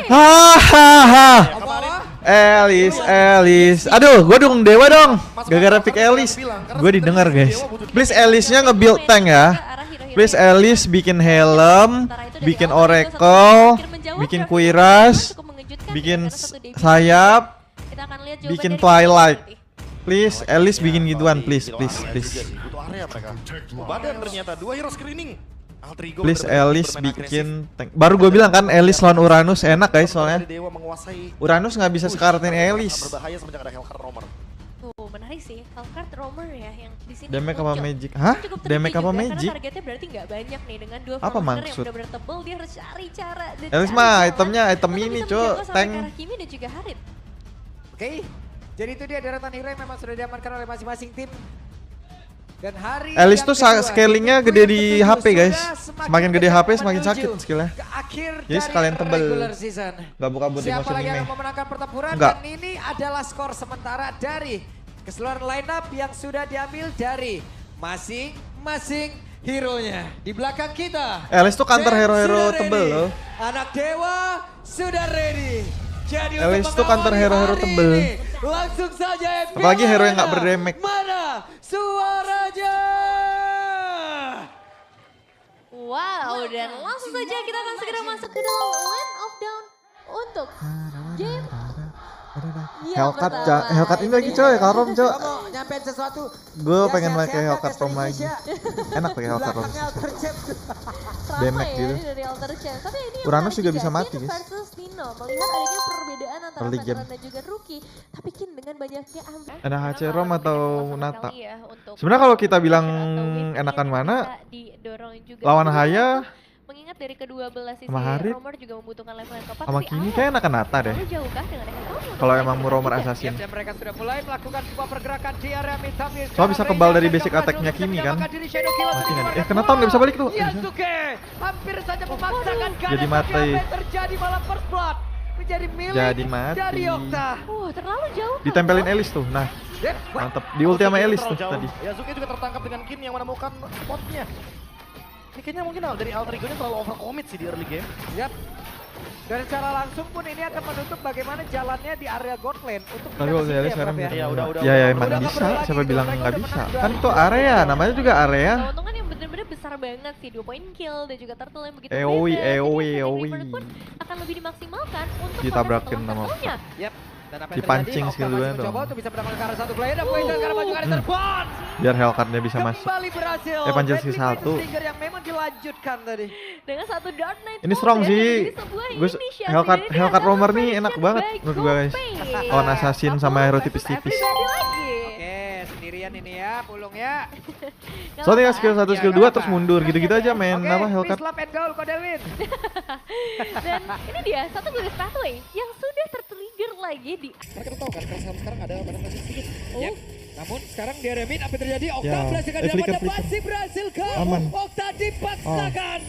Hahaha. Elis. Aduh, gue dukung Dewa dong. Gara-gara pick Elis. Gue didengar guys. Please Elisnya nge-build tank ya. Please Elis bikin helm, bikin oracle, bikin kuiras, bikin sayap, bikin twilight. Please Elis bikin gituan, please. Butuh area mereka. Badan ternyata 2 hero screening. Please Elis bikin tank. Baru gue bilang kan Elis lawan Uranus enak guys soalnya. Uranus nggak bisa sekaratin Elis. Berbahaya semenjak ada Hellcard Roamer. Tuh, menarik sih. Hellcard Roamer ya yang di sini. Damage apa muncul. magic? Hah? Cukup tricky Damage apa juga, karena magic? targetnya berarti nggak banyak nih dengan dua Apa Frostbiter yang maksud? benar-benar tebel, dia harus cari cara. dan Elis cari mah jalan itemnya item untuk ini bisa cok, menjangkau sampai tank. ke arah Kimi dan juga Harit. Oke, jadi itu dia deretan hero yang memang sudah diamankan oleh masing-masing tim. Dan hari Elis yang tuh kedua, scalingnya di gede di Q7 HP guys. sudah Semakin gede dekat HP semakin menuju sakit skillnya. ke akhir Jadi dari sekalian tebel. regular season. Gak buka buat di Siapa motion lagi anime. yang memenangkan pertempuran? Enggak. Dan ini adalah skor sementara dari keseluruhan lineup yang sudah diambil dari masing-masing hero-nya. Di belakang kita, Elis tuh counter Zen hero-hero sudah tebel ready. loh. Anak Dewa sudah ready. Jadi Elis untuk tuh counter mengawali hero-hero hari tebel. ini, langsung saja Apalagi hero yang nggak mana? berdamage. Mana suaranya? Wow, dan langsung saja kita akan segera masuk ke dalam Land of Dawn untuk game yang Hellcat, pertama. Hellcat ini lagi coy, Karom coy. Kamu nyampein sesuatu? Gue Ya, pengen sehat-sehat pakai Hellcat Tes Rom lagi. Indonesia. Enak pakai Hellcat Rom. Belakangnya Alter Champ. Sama damage ya gitu. ini dari Alter Chance. Tapi ini yang Uranus menarik juga bisa mati, Kin guys. versus Nino. Melihat adanya perbedaan antara Early game. veteran dan juga rookie. Tapi Kin dengan banyaknya ambil. Ada HC Rom atau Nata? Ya, Sebenarnya kalau kita bilang enakan mana, lawan Haya mengingat dari kedua belah sisi sama Harit, Romer juga membutuhkan level yang tepat. sama tapi Kimi Aya kayak enakan Nata deh. terlalu jauh kah dengan Hellcat? Kalau emang Romer assassin. Dan mereka sudah mulai melakukan sebuah pergerakan di area mid-table. Soalnya bisa kebal dari basic attack-nya Kimi kan. Mati nggak dia? Kena tahun nggak bisa balik tuh. Yasuke hampir saja memaksakan Jadi Ganes, mati. tapi apa yang terjadi malah first blood menjadi milik Jadi mati. dari Okta. Terlalu jauh. Ditempelin Elis tuh. Nah, mantep. Di ulti sama Elis tuh tadi. Yasuke juga tertangkap dengan Kin yang menemukan spotnya. Ini kayaknya mungkin dari alter ego-nya terlalu overcommit sih di early game. Yap. Dan secara langsung pun ini akan menutup bagaimana jalannya di area God Lane untuk Tapi ulti Elis sekarang ya. Iya, udah. Ya Udah emang nggak bisa. perlu lagi Siapa tuh, bilang mereka nggak udah bisa? menang Kan 2-0. itu area. Namanya juga area. Keuntungan yang benar-benar besar banget sih, 2 point kill dan juga turtle yang begitu AOE, beda. Jadi AOE, Fnatic AOE. River pun akan lebih dimaksimalkan untuk Ditabrakin proses sama turtle-nya. Yap. Dan apa yang Dipancing terjadi? skill Okta dua masih tuh. mencoba untuk bisa mendapatkan ke arah satu player dan player ke arah maju ke arah terbang. Biar Hellcat-nya bisa masuk. Kembali berhasil. Panjang Red skill Liquid 1. Stinger yang memang dilanjutkan tadi. Dengan satu Dark Knight Ini strong Pulse ya, sih. menjadi sebuah Gue inisiasi. Hellcat Dan ini Hellcat adalah Romer nih prediction enak banget by menurut gue guys. Gopay. Lawan assassin sama hero tipis-tipis. Everybody lagi. Oke, sendirian ini ya, pulung ya. Nggak Soalnya apa-apa. skill 1, Ya, skill nggak 2 apa. terus mundur gitu-gitu aja main Oke, apa Hellcat. peace, love, and goal, Kodelwin. Dan ini dia satu Glorious Pathway yang sudah tertrigger lagi di Mereka tahu kan kalau sekarang ada pada masih sedikit. Yep. Namun sekarang di area mid apa yang terjadi? Okta Ya, berhasil kan flicker, dapat flicker. masih berhasil kan? Aman. Okta dipaksakan.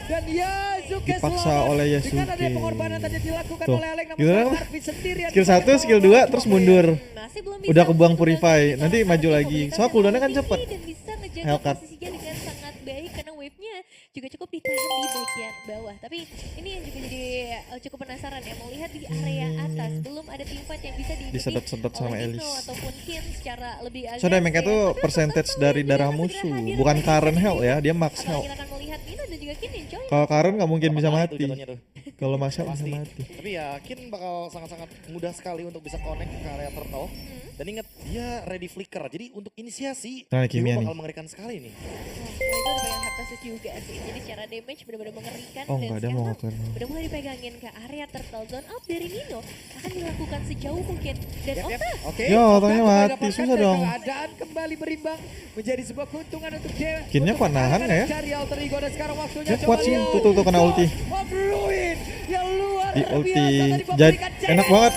Dan Yasuke Dipaksa selamat. oleh Dengan Yasuke. ada pengorbanan tadi dilakukan Tuh. oleh Alek namun Gitu kan? sekarang Harvey sendirian. Skill 1, skill 2 terus mundur. masih belum bisa Udah kebuang untuk purify, menggantikan nanti maju strategi lagi. mobilitas Soalnya yang cooldownnya kan lebih cepet. tinggi dan bisa ngejaga Hellcat. posisinya dengan sangat baik karena wave-nya juga cukup ditahan di bagian bawah. Tapi ini yang juga jadi cukup penasaran ya melihat di area atas belum ada team fight yang bisa diikuti Disedot-sedot sama oleh Elis. Nino ataupun Kin secara lebih agresif. So damage-nya tuh Tapi untuk percentage satu dari wave darah yang musuh, segera hadir bukan di current sini. health ya, dia max Apalagi health. kita akan melihat Nino dan juga Kin enjoy. Kalau current nggak mungkin bisa Itu mati. jatuhnya tuh. Kalau max health bisa Pasti. mati. Tapi yakin bakal sangat-sangat mudah sekali untuk bisa connect ke area turtle. Dan ingat dia ready flicker. Jadi untuk inisiasi Nah, dia Kimia bakal nih. mengerikan sekali nih. Itu udah pegang Heptasis juga sih. Jadi secara damage benar-benar mengerikan. Oh dan enggak, dia mau sekarang ke udah mulai dipegangin ke area turtle zone up dari Nino akan dilakukan sejauh mungkin dan Yap, yap. Okta Oke. Ya, Okta otaknya kembali mati, dapatkan susah dan dong. Keadaan kembali berimbang menjadi sebuah keuntungan untuk Dewa. Kinnya kuat nahan nggak ya? Cari alter ego dan sekarang waktunya Dia kuat sih, lihat. tuh kena ulti. Of Ruin yang luar Di biasa ulti. tadi Jadi memberikan enak challenge banget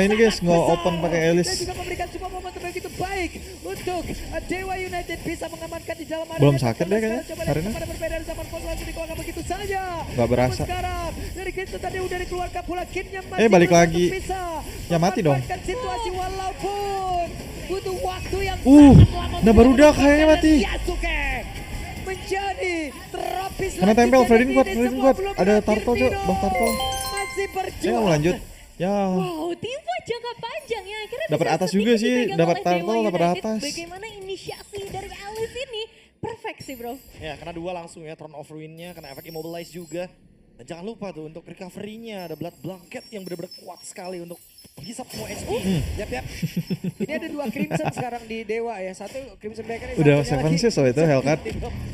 ini guys sangat nge-open besar. pakai Elis. Dan juga memberikan sebuah momentum yang begitu baik untuk Dewa United bisa mengamankan di dalam area. Belum sakit deh kayaknya, Coba lihat Karina. kemana berbeda dari zaman Pos langsung dikeluarkan begitu saja. Nggak berasa. Namun sekarang dari Kintu tadi udah dikeluarkan pula Kinnya masih balik belum lagi. bisa Ya, mati dong. memanfaatkan situasi walaupun butuh waktu yang Uh, sangat lama nah baru untuk dah kayaknya memanfaatkan mati. Yasuke menjadi terapis Karena lagi tempel, jadi Fredin kuat, ini Fredin semua kuat. belum Ada berakhir, turtle, Cok, Nino. bawah turtle. Masih Saya berjuang. mau lanjut. Ya. Wow, teamfight jangka panjang ya. Akhirnya Dapat bisa atas sedikit juga sih, dipegang dapat oleh turtle, Dewa dapat United. atas. Bagaimana inisiasi dari Alice ini? Perfect sih bro. Ya, kena 2 langsung ya, Throne of Ruin-nya, kena efek Immobilize juga. Dan jangan lupa tuh untuk recovery-nya, ada Blood Blanket yang benar-benar kuat sekali untuk menghisap semua HP. Yap. Ini ada 2 Crimson sekarang di Dewa ya. Satu Crimson Baker. Udah 7 sih so itu Hellcat.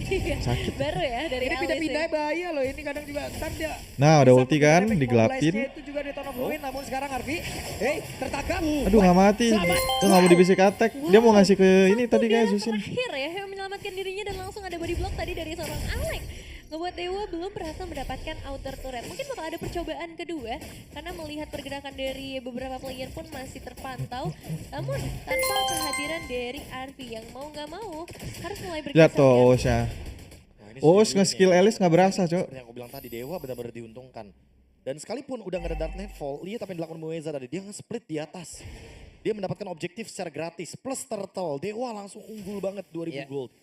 Iya, baru ya dari Ini Alice. pindah-pindah bahaya loh. Ini kadang juga kan dia. Nah, ada bisa ulti kan, efek digelapin. mobilize-nya itu juga di Throne of Ruin. Namun sekarang Harvey, tertangkap. Aduh nggak mati. Tuh nggak mau di basic attack. Dia mau ngasih ke ini tadi kayak Darah Zusin. terakhir ya yang menyelamatkan dirinya dan langsung ada body block tadi dari seorang Alex. Ngebuat Dewa belum berhasil mendapatkan outer turret. Mungkin bakal ada percobaan kedua karena melihat pergerakan dari beberapa player pun masih terpantau. Namun tanpa kehadiran dari Arvi yang mau nggak mau harus mulai bergeser. Lihat tuh ya. Osha. Nah, ini Os sejauh nge-skill ini, Alice nggak berasa, Cok. Seperti yang aku bilang tadi, Dewa benar-benar diuntungkan. Dan sekalipun udah nggak ada Dark Nightfall, lihat apa yang dilakukan Mueza tadi. Dia nge-split di atas. Dia mendapatkan objektif secara gratis. Plus turtle, Dewa langsung unggul banget 2000 gold.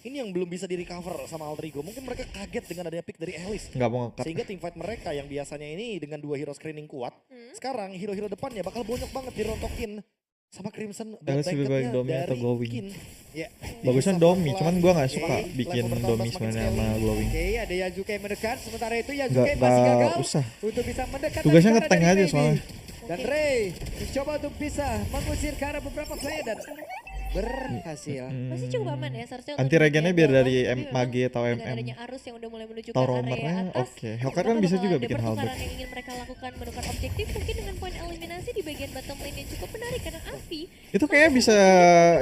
Ini yang belum bisa di-recover sama Alter Ego. Mungkin mereka kaget dengan adanya pick dari Alice. Nggak mau ngekat. Sehingga teamfight mereka yang biasanya ini dengan 2 hero screening kuat. Sekarang hero-hero depannya bakal bonyok banget dirontokin. Sama Crimson Alice lebih baik Domi atau Glowing? Kin. Ya, Bagusnya bisa Domi, pelan-pelan. cuman gua nggak suka Oke, bikin level Domi bertambah sebenarnya semakin sama scaling. Glowing. Oke, ada Yazuke yang mendekat. Sementara itu Yazuke Nggak masih gagal usah. untuk bisa mendekat. Tugasnya dari ngeteng dari aja Baby. soalnya. Dan Ray mencoba untuk bisa mengusir ke arah beberapa player dan berhasil. Masih cukup aman ya seharusnya. Anti untuk regennya dunia biar bawah, dari tapi memang Mage atau dengan MM. adanya arus yang udah mulai menuju ke Atau area roamernya, atas. oke. Hellcat kan bisa juga bikin halberd. Pertukaran yang ingin mereka lakukan menukar objektif mungkin dengan poin eliminasi di bagian bottom lane yang cukup menarik karena Avi Itu kayaknya bisa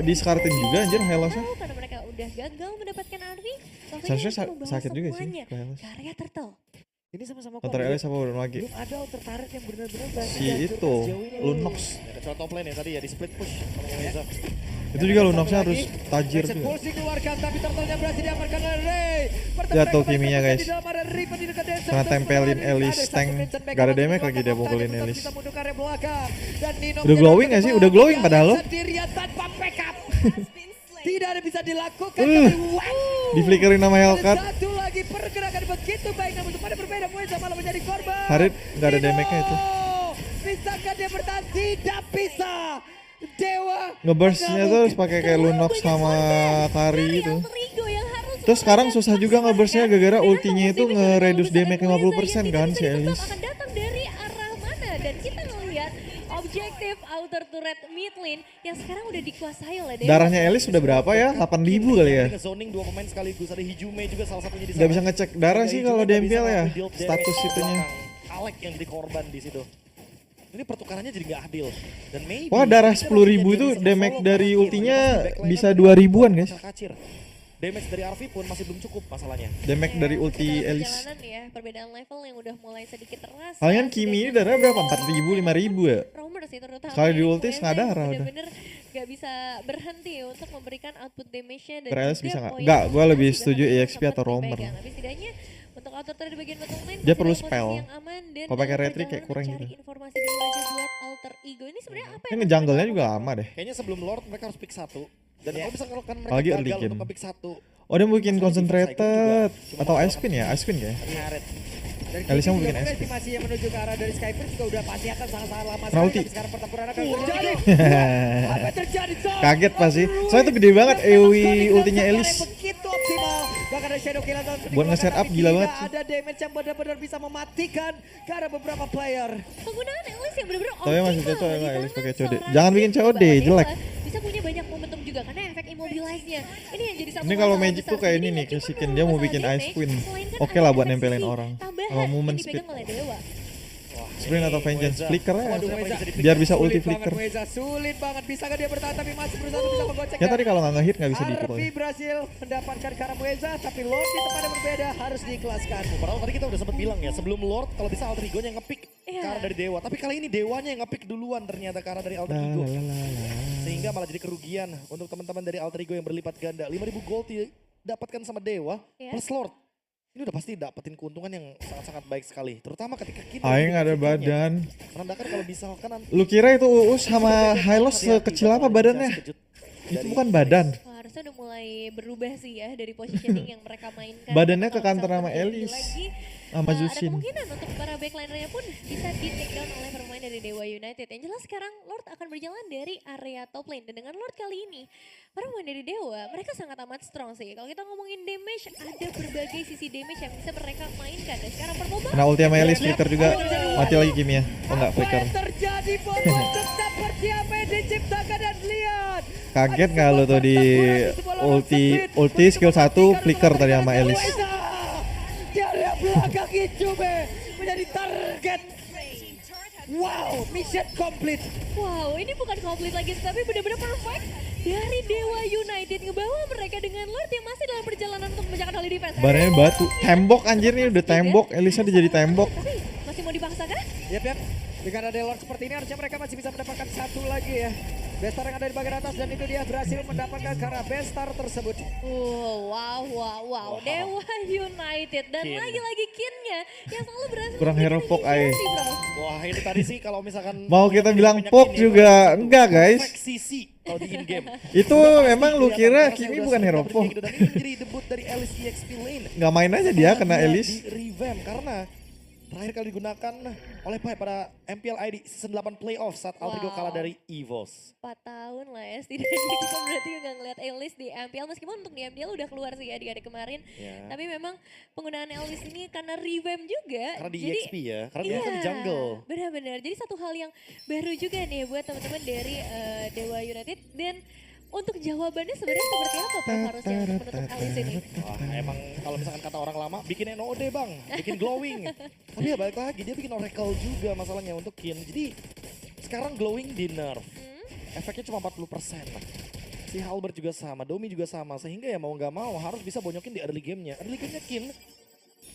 diskartin juga anjir Helosnya. tahu karena mereka udah gagal mendapatkan Arvi. Seharusnya sakit juga sih semuanya ke Helos. ke area turtle. Ini sama-sama Counter komit. Alice apa belum lagi? Belum ada outer turret yang benar-benar berhasil Si dihancurkan itu, sejauh ini. Lunox. Ya, kecuali top lane ya tadi ya di split push sama Mueza. Itu juga Lunoxnya harus tajir Exit juga. pulse dikeluarkan tapi turtle-nya berhasil diamankan oleh Ray. Lihat tuh Kiminya, guys. Di dalam ada Reaper di dekat Dancer. Karena tempelin Ada Alice satu tank. Vincent Baker Gak ada masih damage lagi dia melakukan pukulin tadi, Alice. bisa mundur ke area belakang. Dan Nino Udah glowing nggak sih? Udah glowing padahal lo. Sendirian tanpa backup. Tidak ada bisa dilakukan. Tapi wow. Di flickerin sama Ada Hellcat. satu lagi pergerakan begitu baik namun pada berbeda Mueza malah menjadi korban. Harit nggak ada Nino, damage-nya itu. Bisakah dia bertahan? Tidak bisa. Dewa. Ngeburstnya tuh harus pakai kayak Lunox sama Kari itu. Terus sekarang susah juga ngeburstnya gara-gara ultinya itu nge-reduce damage 50% kan si Alice. Akan datang dari arah mana dan kita ngelihat objektif outer turret mid lane yang sekarang udah dikuasai oleh Dewa. Darahnya Alice sudah berapa ya? 8.000 kali ya? Zoning 2 pemain sekaligus, ada Hijume juga salah satunya di sana. Nggak bisa ngecek darah sih kalau di MPL ya, status status itunya. Alek yang jadi korban di situ. Ini pertukarannya jadi nggak adil. Dan maybe Wah, darah kita 10.000 masih itu jadi damage solo dari terakhir. ultinya Backline bisa kan 2.000-an guys. kacir. Damage dari Arvi pun masih belum cukup masalahnya. Damage dari ulti Dalam Alice. perjalanan ya, perbedaan level yang udah mulai sedikit terasa. Kalian Kimi ini darahnya berapa? 4.000, 5.000 ya? Romer sih terutama. Sekali di ini ulti Mueza setengah darah yang udah. bener-bener gak bisa berhenti untuk memberikan output damage-nya dan Alice juga bisa nggak? poin Nggak, gua lebih juga setuju harus EXP atau sempat roamer. dipegang. Tapi setidaknya untuk outer turret di bagian bottom lane Dia masih perlu dalam spell. posisi yang aman dan Kalau pakai dalam retrik kayak perjalanan kurang mencari gitu. informasi dulu aja buat alter ego. Ini sebenarnya apa Ini yang ngejungle-nya mereka juga lakukan? lama deh. Kayaknya sebelum Lord mereka harus pick 1. Dan kalau bisa kalau kan mereka Apalagi early gagal game. untuk nge-pick 1. Oh dia mau bikin Masalah di concentrated Cycle juga. atau ice queen ya? Ice queen ya? Ngaret. Dan Alice Kimi mau juga bikin mungkin SP. estimasi yang menuju ke arah dari Skyper juga udah pasti akan sangat-sangat lama Kena sekali. ulti. Tapi sekarang pertempuran akan terjadi. Apa yang terjadi? Zon? Kaget pasti. Soalnya itu gede banget AoE ultinya Alice. Begitu optimal. Bahkan ada Shadow Kill atau Buat nge-set up gila banget sih. Ada damage yang benar-benar bisa mematikan ke arah beberapa player. Penggunaan Alice yang bener-bener Tapi masih optimal cocok ya di nggak Alice tangan pakai COD? seorang Jangan bikin Dewa. COD, jelek. Bisa punya banyak momentum juga karena efek immobilize-nya. Ini yang jadi satu Ini kalau masalah Magic besar. tuh kayak Jadi ini nih, mungkin kesikin perlu dia mau masalah bikin damage, Ice Queen. selain kan Oke ada lah buat efek nempelin sisi orang. tambahan Sama movement yang dipegang speed. oleh Dewa. Sprint atau Vengeance, flicker ya. Waduh, Siapa yang Mueza. bisa di-pick? Biar bisa ulti Sulit banget flicker. Mueza, sulit banget. Bisakah dia bertahan tapi masih berusaha untuk bisa menggocek. Ya tadi kalau nggak ngehit nggak bisa dipukul. Arvi berhasil mendapatkan ke arah Mueza tapi Lord di tempat yang berbeda harus diikhlaskan. Padahal tadi kita udah sempat bilang ya, sebelum Lord kalau bisa Alter Ego yang nge-pick Iya. ke arah dari Dewa. Tapi kali ini Dewanya yang nge-pick duluan ternyata ke arah dari Alter La, Ego. la, la, la, la. Sehingga malah jadi kerugian untuk teman-teman dari Alter Ego yang berlipat ganda. 5.000 gold didapatkan sama Dewa Iya. plus Lord. Ini udah pasti dapetin keuntungan yang sangat-sangat baik sekali. Terutama ketika kita Aing ada badan. menandakan kalau misalkan Lu kira itu Uus sama Hylos sekecil apa badannya? Itu bukan badan. Wah, harusnya udah mulai berubah sih ya dari positioning yang mereka mainkan. Badannya ke Kalau kantor misalkan sama terjadi Alice. lagi, Sama ada Zusin. kemungkinan untuk para backlinernya pun bisa di take down oleh pemain dari Dewa United. Yang jelas sekarang Lord akan berjalan dari area top lane. Dan dengan Lord kali ini, para pemain dari Dewa mereka sangat amat strong sih. Kalau kita ngomongin damage, ada berbagai sisi damage yang bisa mereka mainkan. Dan sekarang permobalan. Kena ulti sama Elise, flicker juga. Mati lagi Kimia. Oh enggak, Apa flicker. yang terjadi Bobo seperti apa yang diciptakan dan lihat. Kaget nggak lo tuh di ulti skill 1 flicker tadi sama Elise. Di area belakang Ichube menjadi target. Wow, mission complete. Wow, ini bukan komplit lagi, tapi benar-benar perfect dari Dewa United ngebawa mereka dengan Lord yang masih dalam perjalanan untuk memecahkan Holy Defense. Barangnya batu, tembok anjir nih udah tembok. Elisa udah jadi tembok. Tapi masih mau dipaksa kah? Yap. Dengan ada Lord seperti ini harusnya mereka masih bisa mendapatkan satu lagi ya. Bestar yang ada di bagian atas dan itu dia berhasil mendapatkan karena Bestar tersebut. Wow. Dewa United dan Kin. lagi-lagi Kinnya yang selalu berhasil. Kurang hero memberikan poke, ay. intimidasi, bro. Wah ini tadi sih kalau misalkan Mau kita bilang banyak poke ini ya, juga itu enggak, guys. perfect sisi kalau di in game. Itu memang lu kira Kimi bukan hero poke. Dan ini menjadi debut dari Elise EXP lane. Nggak main aja dia kena Dia Elise. Di revamp karena terakhir kali digunakan oleh Pai pada MPL ID season 8 playoff saat Altrigo Wow. kalah dari EVOS. 4 tahun lah ya setidaknya kita berarti nggak ngeliat Elise di MPL meskipun untuk di MPL udah keluar sih ya di hari kemarin. Ya. Tapi memang penggunaan Elise ini karena revamp juga. Karena di jadi, EXP ya, karena dia kan di jungle. Benar-benar. Jadi satu hal yang baru juga nih buat teman-teman dari Dewa United dan untuk jawabannya sebenarnya seperti apa Pak harusnya menutup Elise ini? Wah emang kalau misalkan kata orang lama bikin NOD bang, bikin glowing. Tapi ya balik lagi dia bikin Oracle juga masalahnya untuk Kin. Jadi sekarang glowing di nerf. Efeknya cuma 40%. Si Halbert juga sama, Domi juga sama. Sehingga ya mau nggak mau harus bisa bonyokin di early game-nya. Early game-nya Kin.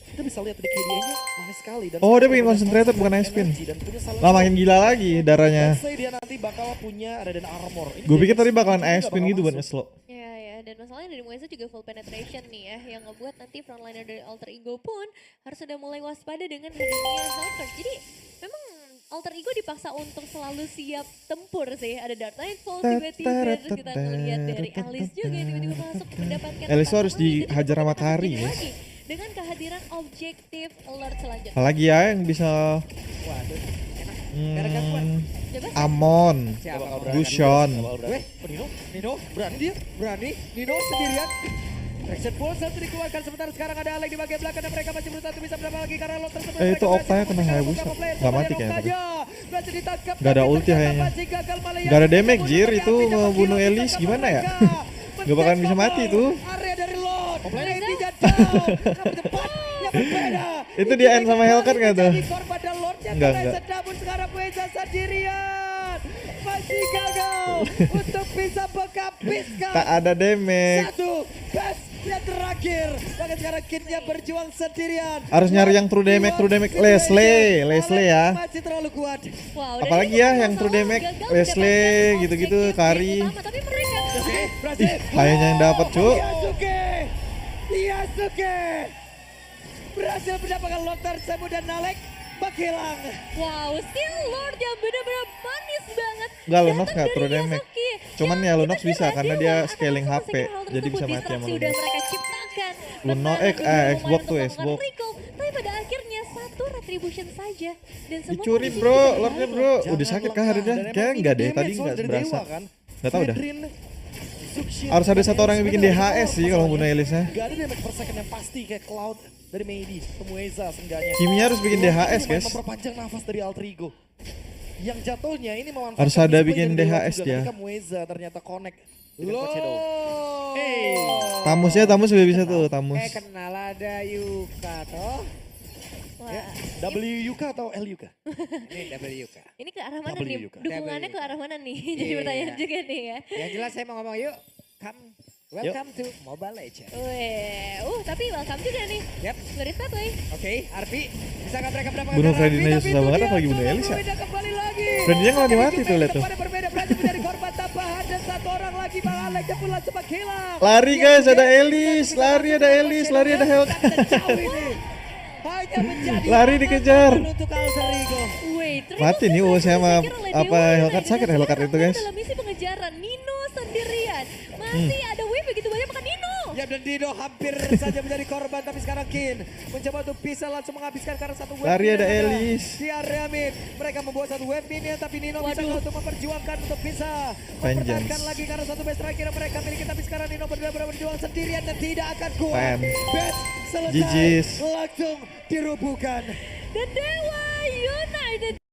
Kita bisa lihat di KDA-nya manis sekali. Dan Oh, dia bikin punya concentrated, bukan energi ice spin. dan punya silent Lah makin shot. gila lagi darahnya. Let's say dia nanti bakal punya Radiant Armor. Ini Gue pikir Dennis tadi bakalan juga ice spin bakal gitu buat masuk. nge-slow. Ya, dan masalahnya dari Moesa juga full penetration nih ya, yang ngebuat nanti frontliner dari Alter Ego pun harus sudah mulai waspada dengan hadirnya Selkirk. Jadi memang Alter Ego dipaksa untuk selalu siap tempur sih. Ada Dark Nightfall tiba-tiba, terus kita ngeliat dari Alice juga yang tiba-tiba masuk mendapatkan Alice tuh harus tantangan, dan dihajar juga sama kita Kari, begini ya. lagi dengan kehadiran objektif alert selanjutnya. Apalagi ya yang bisa Waduh, enak. Gara-gara kuat. Coba Amon, Dia Siapa? bakal berani. Gusion. Dia bakal berani. Weh, Oh, Nino, Nino berani dia. berani, Nino sendirian. Action ball satu dikeluarkan sementara sekarang ada Alek di bagian belakang dan mereka masih berusaha untuk bisa mendapat lagi karena Lot tersebut. Itu mereka Octaya berhasil kena membunuh Hayabusa. beberapa player. Nggak mati Kemudian kayaknya Octaya berhasil ditangkap, Nggak ada tapi ulti ternyata kayaknya. masih gagal melihat Nggak ada untuk damage, Jir. membunuh Itu tapi akhirnya ngebunuh menggila Elise untuk gimana ya? mereka. Nggak bakalan bisa mati tuh. Area dari Lot. Offline. Ini tidak jauh. Tapi cepat yang berbeda. Itu dia end sama Hellcat nggak tuh? Menjadi korban dan Lordnya Enggak, kena enggak. namun sekarang Pueza sendirian. Masih gagal untuk bisa menghabiskan. Tak ada damage. Satu best yang terakhir. Bahkan sekarang Kinnya berjuang sendirian. Harus nyari yang true damage, Leslie ya. Masih terlalu kuat. Wow, dan Apalagi ini ya bukan yang true masalah damage, gagal Leslie mendapatkan gitu-gitu, objektif Kari. utama, tapi mereka Oke, berhasil. Kayaknya yang dapat, Cuk. Yasuke berhasil mendapatkan lot tersebut dan Nalek menghilang. wow, still Lord yang benar-benar manis banget. Enggak, Lunox Datang nggak dari true damage. Yasuki. Cuman ya Lunox kita bisa kira karena Dewa dia akan scaling langsung HP, menyingkir hal jadi tersebut. bisa mati sama Disrupsi Lunox. udah mereka ciptakan. Lunox, Bertahan Xbox lumayan tuh, untuk melakukan Xbox. recall. Tapi pada akhirnya satu retribution saja. Dan semua Dicuri posisi bro, sudah Lordnya berhasil. bro. Jangan Udah sakit kah lengah. hari dia? Dan emang Kayaknya ini enggak deh, damage tadi soal enggak dari berasa. Dewa kan. Nggak tahu dah. Fedrin, Zuxian, Harus ada dan satu orang yang Elise bikin sebenarnya DHS sih kalau bunuh Elise-nya. Gak ada damage per second yang pasti kayak Cloud dari Meidi, Temueza seenggaknya. Kimia harus bikin Luar DHS, itu guys. memperpanjang nafas dari Altrigo. Yang jatuhnya ini memanfaatkan Harus ada display bikin dari Dewa DHS juga dia. ketika Mueza ternyata connect dengan Lo. Coach Shadow. Hey. Tamus juga bisa tuh, Tamus. Kenal ada Yuka toh. Wah, W Yuka atau L Yuka? Ini W Yuka. ini ke arah mana W nih? juga. Dukungannya W ke arah mana nih? Jadi Iya. pertanyaan juga nih ya. Yang jelas saya mau ngomong yuk. Welcome to Mobile Legends. Weh, tapi welcome juga nih. Yap. Respect weh. Oke, Arfi, bisakah mereka mendapatkan Bunuh darah Freddy Arfi? aja Tapi susah itu banget, dia, apalagi bunuh coba Elisa. Fluida kembali lagi. Freddy-nya nggak Tapi mati juga tuh, lihat tuh. tempatnya berbeda, berhasil menjadi korban tambahan dan satu orang lagi malah Alek pun langsung menghilang. Lari guys, ada Elise, lari ada Elise, lari ada Hellcat. Sejauh ini hanya menjadi Lari dikejar. untuk Alterigo. Wait, Mati nih, saya sama apa Hellcat sakit Hellcat itu guys. Dalam misi pengejaran Nino sendirian. Masih ada wave begitu banyak makan Nino. Ya Dep dan Dino hampir saja menjadi korban, tapi sekarang Kin mencoba untuk bisa langsung menghabiskan karena satu wave Lari minion ada yang Elis. di area mid. Mereka membuat satu wave minion, tapi Nino bisa untuk memperjuangkan untuk bisa mempertahankan lagi karena satu base terakhir yang mereka miliki. Tapi sekarang Nino benar-benar berjuang sendirian dan tidak akan kuat. Fan. Base selesai, GG's. langsung dirubuhkan. Dan Dewa United